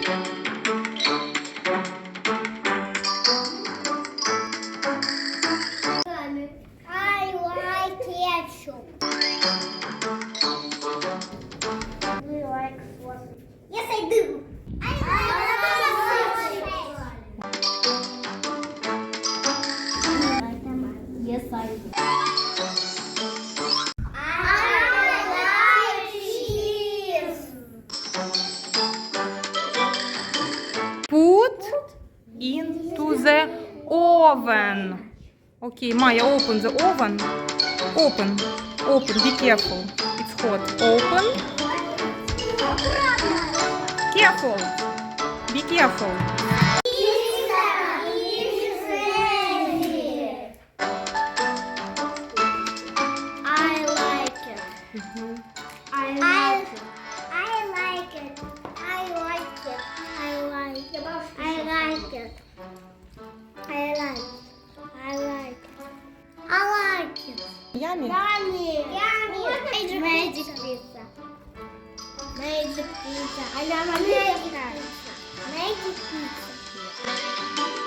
I like ketchup. Do you like sausage? Yes, I do. I like sausage. Yes, I do. I like cheese. Put into the oven. Okay, Maya, open the oven. Open. Be careful. It's hot. Open. Careful. Be careful. Pizza is ready. I like it. I like it. I like it. I like it. I like it. I like it. I like it. I like it. I like it. Yummy. Yummy. Yummy. Magic pizza. Magic pizza. I love magic pizza. Magic pizza.